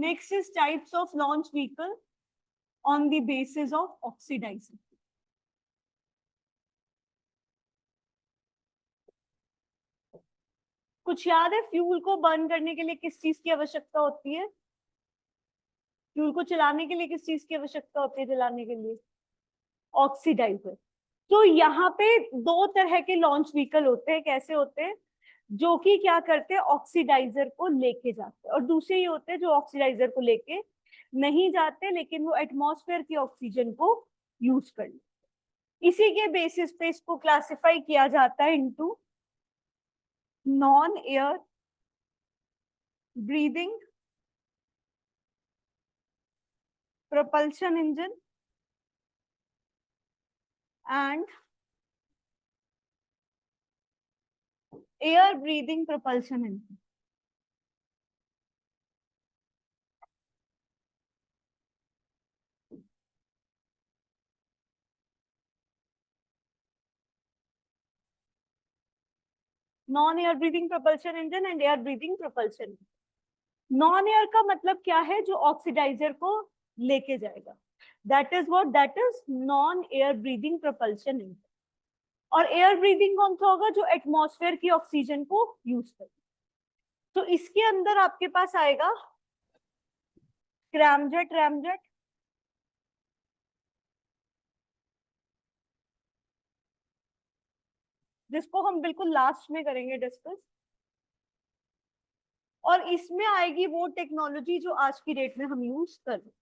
Next is types of launch vehicle on the basis of oxidizing. कुछ याद है fuel को बर्न करने के लिए किस चीज की आवश्यकता होती है? फ्यूल को चलाने के लिए किस चीज की आवश्यकता होती है? जलाने के लिए ऑक्सीडाइजर। तो यहाँ पे दो तरह के लॉन्च व्हीकल होते हैं। कैसे होते हैं? जो कि क्या करते हैं, ऑक्सीडाइजर को लेके जाते हैं, और दूसरे ये होते हैं जो ऑक्सीडाइजर को लेके नहीं जाते लेकिन वो एटमॉस्फेयर की ऑक्सीजन को यूज कर लेते। इसी के बेसिस पे इसको क्लासिफाई किया जाता है into non air breathing propulsion engine and air breathing propulsion engine. Non air breathing propulsion engine and air breathing propulsion. Non air का मतलब क्या है? जो ऑक्सीडाइजर को लेके जाएगा, that is what, that is non air breathing propulsion engine. और air breathing कौन सा होगा? जो एटमॉस्फेयर की ऑक्सीजन को यूज करे। तो इसके अंदर आपके पास आएगा स्क्रैमजेट, रैमजेट, जिसको हम बिल्कुल लास्ट में करेंगे डिस्कस। और इसमें आएगी वो टेक्नोलॉजी जो आज की डेट में हम यूज कर रहे हैं।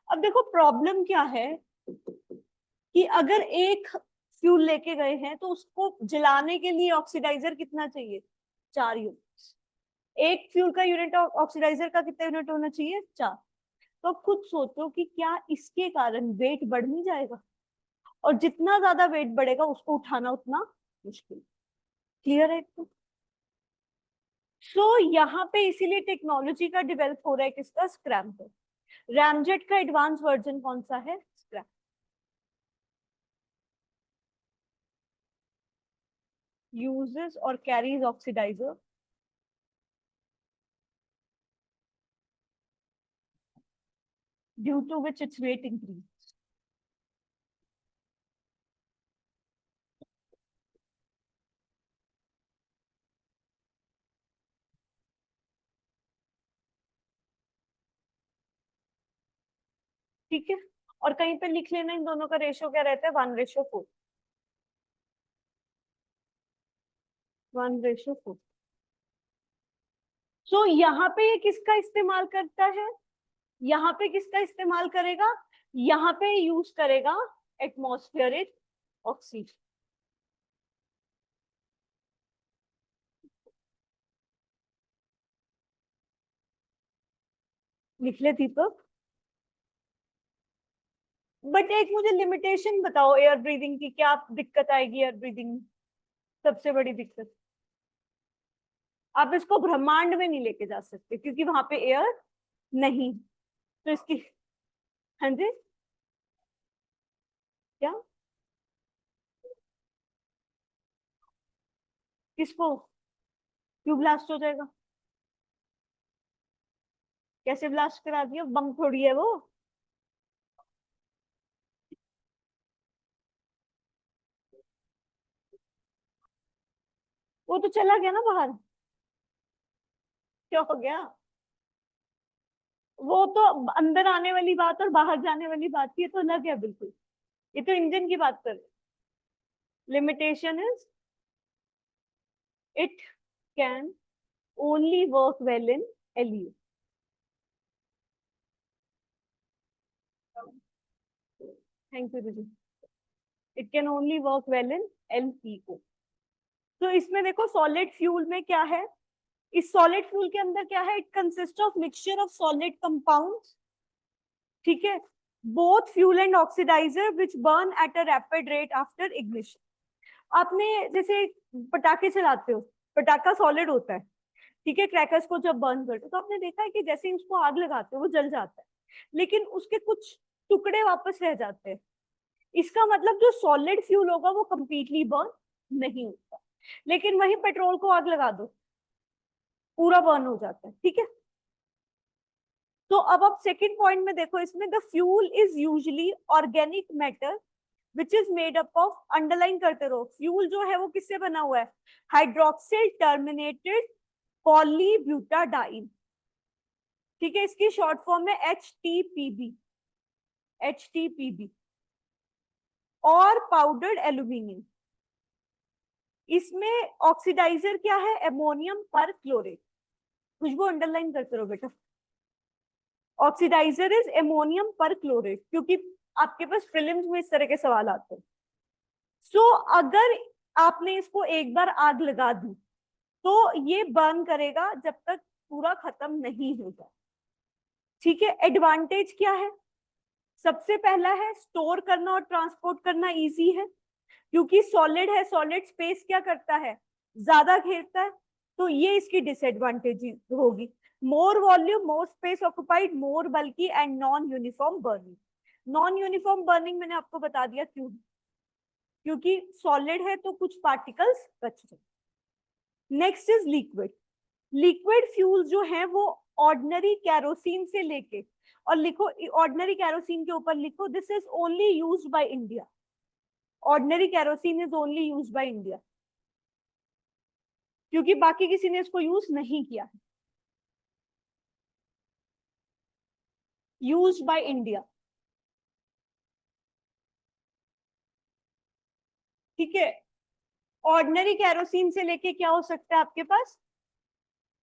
अब देखो प्रॉब्लम क्या है कि अगर एक फ्यूल लेके गए हैं तो उसको जलाने के लिए ऑक्सीडाइजर कितना चाहिए? 4 यूनिट्स। एक फ्यूल का यूनिट ऑक्सीडाइजर का कितना यूनिट होना चाहिए? 4। तो अब खुद सोचो कि क्या इसके कारण वेट बढ़ नहीं जाएगा? और जितना ज्यादा वेट बढ़ेगा उसको उठाना उतना मुश्किल। क्लियर है? सो यहाँ पे इसीलिए टेक्नोलॉजी का डेवलप हो रहा है किसका? स्क्रैम्पर। रैमजेट का एडवांस वर्जन कौन सा है? Scrum. uses or carries oxidizer due to which its weight increases. ठीक है, और कहीं पे लिख लेना इन दोनों का रेशियो क्या रहता है? 1:4। 1:4। सो यहाँ पे ये किसका इस्तेमाल करता है? यहाँ पे किसका इस्तेमाल करेगा? यहाँ पे यूज करेगा एटमॉस्फेरिक ऑक्सीजन। लिख ले दीपक। बट एक मुझे लिमिटेशन बताओ एयर ब्रीदिंग की, क्या दिक्कत आएगी एयर ब्रीदिंग में? सबसे बड़ी दिक्कत, आप इसको ब्रह्मांड में नहीं लेके जा सकते क्योंकि वहां पे एयर नहीं। तो इसकी, हाँ जी, क्या? किसको? क्यों ब्लास्ट हो जाएगा? कैसे ब्लास्ट करा दिया? बम थोड़ी है वो। वो तो चला गया ना बाहर। क्या हो गया? वो तो अंदर आने वाली बात और बाहर जाने वाली बात, ये तो अलग है बिल्कुल। ये तो इंजन की बात कर रहे। Limitation is it can only work well in L U. Thank you दीदी। It can only work well in L P O. तो इसमें देखो सॉलिड फ्यूल में क्या है? इस सॉलिड फ्यूल के अंदर क्या है? It consist of mixture of solid compounds. ठीक है, both fuel and oxidiser which burn at a rapid rate after ignition. आपने जैसे पटाखे चलाते हो, पटाखा सॉलिड होता है, ठीक है, क्रैकर्स को जब बर्न करते हो तो आपने देखा है कि जैसे ही उसको आग लगाते हो वो जल जाता है, लेकिन उसके कुछ टुकड़े वापस रह जाते हैं। इसका मतलब जो सॉलिड फ्यूल होगा वो कंप्लीटली बर्न नहीं होता, लेकिन वही पेट्रोल को आग लगा दो पूरा बर्न हो जाता है। ठीक है, तो अब आप सेकंड पॉइंट में देखो, इसमें the fuel is usually organic matter which is made up of, underline करते रहो, फ्यूल जो है वो किससे बना हुआ है, हाइड्रोक्सिल टर्मिनेटेड पॉलीब्यूटाडाइन, ठीक है, इसकी शॉर्ट फॉर्म है HTPB, HTPB, और पाउडर्ड एल्यूमिनियम। इसमें ऑक्सीडाइजर क्या है, एमोनियम पर क्लोरेट, खुशबू अंडरलाइन करते रहो बेटा, ऑक्सीडाइजर इज एमोनियम पर क्लोरेट, क्योंकि आपके पास प्रीलिम्स में इस तरह के सवाल आते हैं। सो अगर आपने इसको एक बार आग लगा दी तो ये बर्न करेगा जब तक पूरा खत्म नहीं हो जाए, ठीक है। एडवांटेज क्या है, सबसे पहला है स्टोर करना और ट्रांसपोर्ट करना इजी है, क्योंकि सॉलिड है, सॉलिड स्पेस क्या करता है, ज्यादा घेरता है, तो ये इसकी डिसएडवांटेज होगी। More volume, more space occupied, more bulky and non uniform burning. Non uniform burning मैंने आपको बता दिया क्यों, क्योंकि सॉलिड है तो कुछ पार्टिकल्स बच जाए। Next is liquid. Liquid fuel जो है वो ऑर्डिनरी कैरोसिन से लेके, और लिखो ऑर्डिनरी कैरोसिन के ऊपर लिखो this is only used by India, ordinary kerosene is only used by India, क्योंकि बाकी किसी ने इसको यूज नहीं किया है, यूज्ड बाय इंडिया, ठीक है। ऑर्डिनरी कैरोसिन से लेके क्या हो सकता है आपके पास,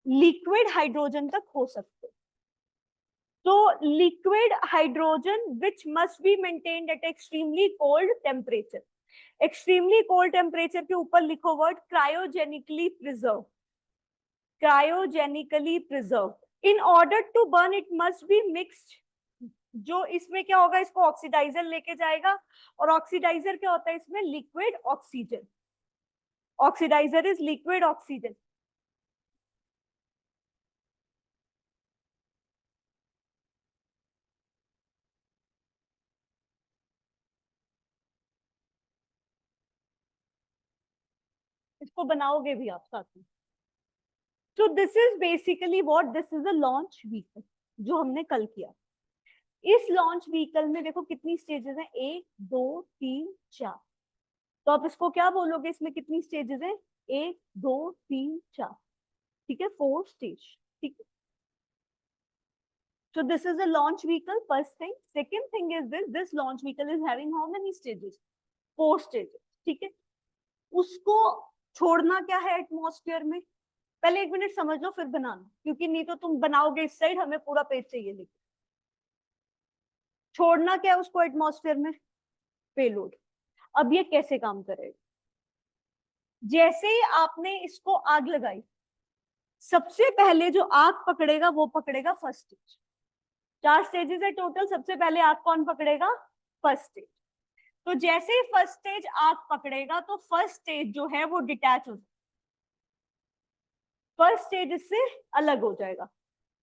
लिक्विड हाइड्रोजन तक हो सकते हैं। तो liquid hydrogen which must be maintained at extremely cold temperature, extremely cold temperature के ऊपर लिखो word cryogenically preserve, cryogenically preserve. In order to burn it must be mixed, जो इसमें क्या होगा, इसको ऑक्सीडाइजर लेके जाएगा, और ऑक्सीडाइजर क्या होता है इसमें, liquid oxygen, oxidiser is liquid oxygen. इसको बनाओगे भी आप साथ में। तो this is basically what, this is a launch vehicle जो हमने कल किया। इस लॉन्च व्हीकल में देखो कितनी स्टेजेस हैं, 1 2 3 4, तो आप इसको क्या बोलोगे, इसमें कितनी स्टेजेस हैं, 1 2 3 4, ठीक है, 4 स्टेज, ठीक है। So this is a launch vehicle, first thing. Second thing is this launch vehicle is having how many stages? 4 stages, ठीक है। उसको छोड़ना क्या है एटमॉस्फेयर में, पहले 1 मिनट समझ लो फिर बनाना, क्योंकि नहीं तो तुम बनाओगे इस साइड, हमें पूरा पेज चाहिए लिख। छोड़ना क्या है उसको एटमॉस्फेयर में, पेलोड। अब ये कैसे काम करेगा, जैसे ही आपने इसको आग लगाई, सबसे पहले जो आग पकड़ेगा वो पकड़ेगा फर्स्ट स्टेज। 4 स्टेजेस है टोटल, सबसे पहले आग कौन पकड़ेगा, फर्स्ट स्टेज। तो जैसे ही फर्स्ट स्टेज आग पकड़ेगा तो फर्स्ट स्टेज जो है वो डिटैच हो जाएगा, फर्स्ट स्टेज इससे अलग हो जाएगा।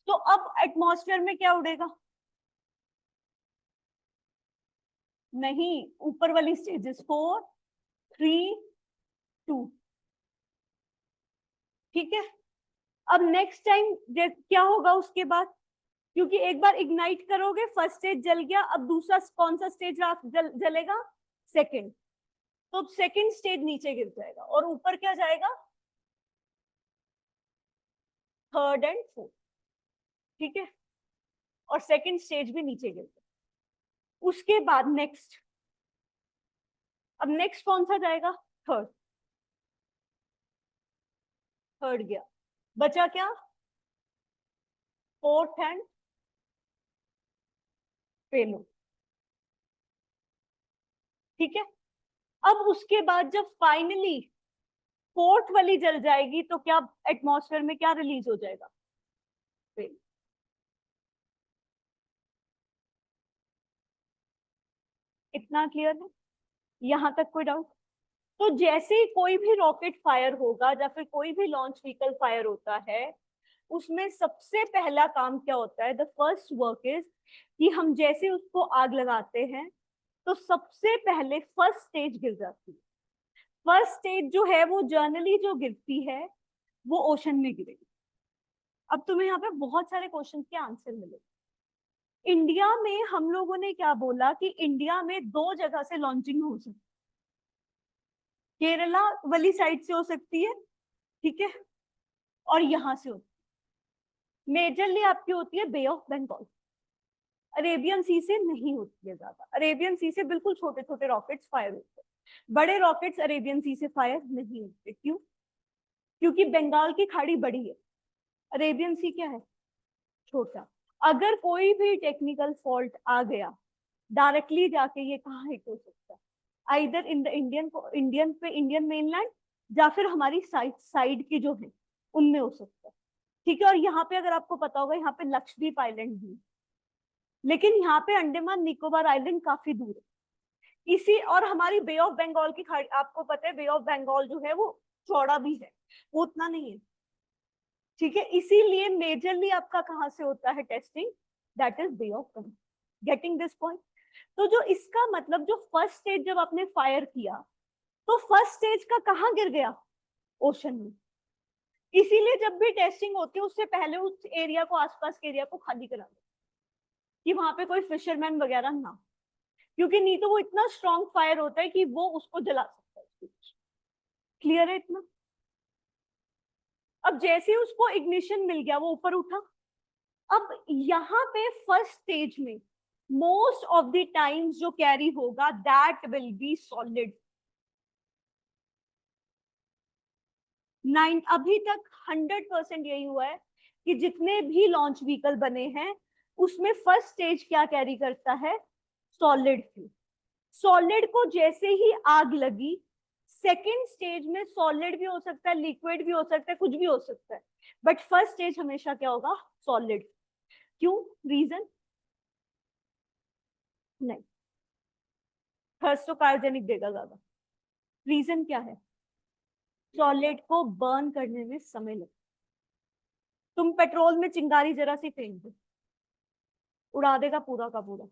तो अब एटमॉस्फेयर में क्या उड़ेगा, नहीं, ऊपर वाली स्टेजेस 4 3 2, ठीक है। अब नेक्स्ट टाइम क्या होगा उसके बाद, क्योंकि एक बार इग्नाइट करोगे फर्स्ट स्टेज जल गया, अब दूसरा कौन सा स्टेज जलेगा, सेकंड, तो सेकंड स्टेज नीचे गिर जाएगा और ऊपर क्या जाएगा, थर्ड एंड फोर्थ, ठीक है, और सेकंड स्टेज भी नीचे गिर जाएगा। उसके बाद नेक्स्ट, अब नेक्स्ट कौन सा जाएगा, थर्ड, थर्ड गया, बचा क्या, फोर्थ एंड पेलो, ठीक है। अब उसके बाद जब फाइनली फोर्थ वाली जल जाएगी तो क्या एटमॉस्फेयर में क्या रिलीज हो जाएगा, पेलो। इतना क्लियर है, यहां तक कोई डाउट। तो जैसे ही कोई भी रॉकेट फायर होगा या फिर कोई भी लॉन्च व्हीकल फायर होता है, उसमें सबसे पहला काम क्या होता है, द फर्स्ट वर्क इज कि हम जैसे उसको आग लगाते हैं तो सबसे पहले फर्स्ट स्टेज गिर जाती है। फर्स्ट स्टेज जो है वो जर्नली जो गिरती है वो ओशन में गिरेगी। अब तुम्हें यहाँ पे बहुत सारे क्वेश्चन के आंसर मिलेंगे, इंडिया में हम लोगों ने क्या बोला कि इंडिया में 2 जगह से लॉन्चिंग हो सकती है, केरला वाली साइड से हो सकती है, ठीक है, और यहां से होती है। मेजरली आपकी होती है बे ऑफ बंगाल, अरेबियन सी से नहीं होती है ज्यादा। अरेबियन सी से बिल्कुल छोटे छोटे रॉकेट्स फायर होते हैं, बड़े रॉकेट्स अरेबियन सी से फायर नहीं होते। क्यों? क्योंकि बंगाल की खाड़ी बड़ी है, अरेबियन सी क्या है, छोटा। अगर कोई भी टेक्निकल फॉल्ट आ गया, डायरेक्टली जाके ये कहाँ हिट हो सकता है, either in the Indian mainland, या फिर हमारी साइड की जो है उनमें हो सकता है, ठीक है। और यहाँ पे अगर आपको पता होगा, यहाँ पे लक्षद्वीप आइलैंड भी है, लेकिन यहाँ पे अंडमान निकोबार आइलैंड काफी दूर है। इसी और हमारी बे ऑफ बंगाल की खाड़ी, आपको पता है बे ऑफ बंगाल जो है वो चौड़ा भी है, वो उतना नहीं है, ठीक है। इसीलिए मेजरली आपका कहाँ से होता है testing, that is bay of Bengal. Getting this point? तो जो इसका मतलब, जो फर्स्ट स्टेज जब आपने फायर किया, तो फर्स्ट स्टेज का कहाँ गिर गया, ओशन में। इसीलिए जब भी टेस्टिंग होती है उससे पहले उस एरिया को, आसपास के एरिया को खाली करा दो, कि वहां पे कोई फिशरमैन वगैरह ना, क्योंकि नहीं तो वो इतना स्ट्रॉन्ग फायर होता है कि वो उसको जला सकता है। क्लियर है इतना? अब जैसे ही उसको इग्निशन मिल गया, वो ऊपर उठा। अब यहाँ पे फर्स्ट स्टेज में मोस्ट ऑफ द टाइम्स जो कैरी होगा, दैट विल बी सॉलिड। 9 अभी तक 100% यही हुआ है कि जितने भी लॉन्च व्हीकल बने हैं उसमें फर्स्ट स्टेज क्या कैरी करता है, सॉलिड फ्यूल। सॉलिड को जैसे ही आग लगी, सेकेंड स्टेज में सॉलिड भी हो सकता है, लिक्विड भी हो सकता है, कुछ भी हो सकता है, बट फर्स्ट स्टेज हमेशा क्या होगा, सॉलिड। क्यों? रीजन नहीं, थर्स्ट तो कार्बोजेनिक देगा ज्यादा। रीजन क्या है, सॉलिड को बर्न करने में समय लगता। तुम पेट्रोल में चिंगारी जरा सी फेंक दो, उड़ा देगा पूरा का पूरा,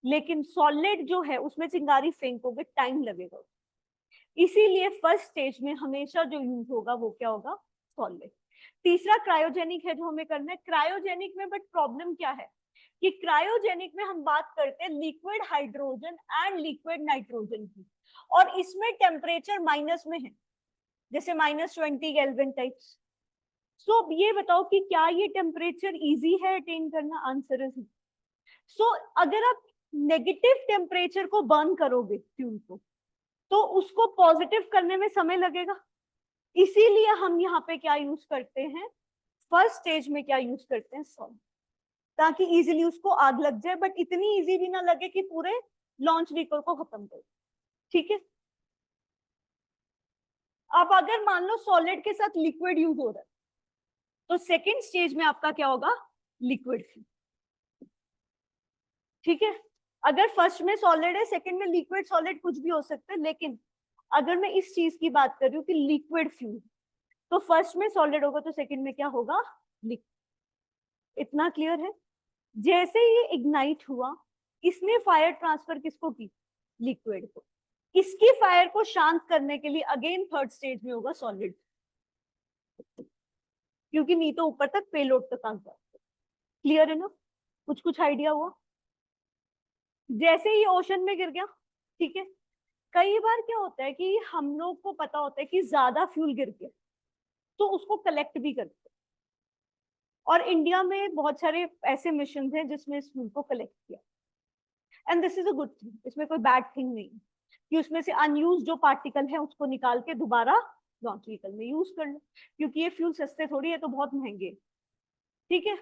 लेकिन सॉलिड जो है उसमें चिंगारी फेंकोगे, टाइम लगेगा। इसीलिए फर्स्ट स्टेज में हमेशा जो यूज होगा वो क्या होगा, सॉलिड। तीसरा क्रायोजेनिक है जो हमें करना है। क्रायोजेनिक में बट प्रॉब्लम क्या है कि क्रायोजेनिक में हम बात करते हैं liquid hydrogen and liquid nitrogen की, और इसमें टेम्परेचर माइनस में है, जैसे -20 केल्विन टाइप्स। सो ये बताओ कि क्या ये टेम्परेचर इजी है अटेन करना? Answer is so. अगर आप नेगेटिव टेम्परेचर को बर्न करोगे फ्यूल को, तो उसको पॉजिटिव करने में समय लगेगा। इसीलिए हम यहाँ पे क्या यूज करते हैं, फर्स्ट स्टेज में क्या यूज करते हैं, सॉल्ट, ताकि इजीली उसको आग लग जाए, बट इतनी इजी भी ना लगे कि पूरे लॉन्च व्हीकल को खत्म कर, ठीक है। अब अगर मान लो सॉलिड के साथ लिक्विड यूज हो रहा है, तो सेकेंड स्टेज में आपका क्या होगा, लिक्विड फ्यूल, ठीक है। अगर फर्स्ट में सॉलिड है, सेकंड में लिक्विड, सॉलिड कुछ भी हो सकता है, लेकिन अगर मैं इस चीज की बात कर रही हूँ कि लिक्विड फ्यूल, तो फर्स्ट में सॉलिड होगा तो सेकंड में क्या होगा, लिक्विड। इतना क्लियर है? जैसे ये इग्नाइट हुआ, इसने फायर ट्रांसफर किसको की, लिक्विड को। इसकी फायर को शांत करने के लिए अगेन थर्ड स्टेज में होगा सॉलिड, क्योंकि नहीं तो ऊपर तक पेलोड तक आ जाता। क्लियर है ना? कुछ कुछ आइडिया हुआ? जैसे ही ओशन में गिर गया, ठीक है। कई बार क्या होता है कि हम लोग को पता होता है कि ज्यादा फ्यूल गिर गया, तो उसको कलेक्ट भी करते हैं, और इंडिया में बहुत सारे ऐसे मिशन हैं जिसमें इस फ्यूल को कलेक्ट किया, and this is a good thing. इसमें कोई बैड थिंग नहीं है कि उसमें से अनयूज जो पार्टिकल है उसको निकाल के दोबारा लॉन्च व्हीकल में यूज कर लो, क्योंकि ये फ्यूल सस्ते थोड़ी है, तो बहुत महंगे, ठीक है।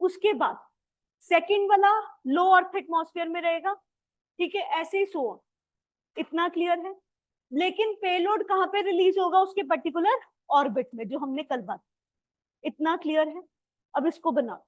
उसके बाद सेकंड वाला लो अर्थ एटमॉस्फेयर में रहेगा, ठीक है, ऐसे ही सो। इतना क्लियर है? लेकिन पेलोड कहाँ पे रिलीज होगा, उसके पर्टिकुलर ऑर्बिट में, जो हमने कल बात। इतना क्लियर है? अब इसको बना,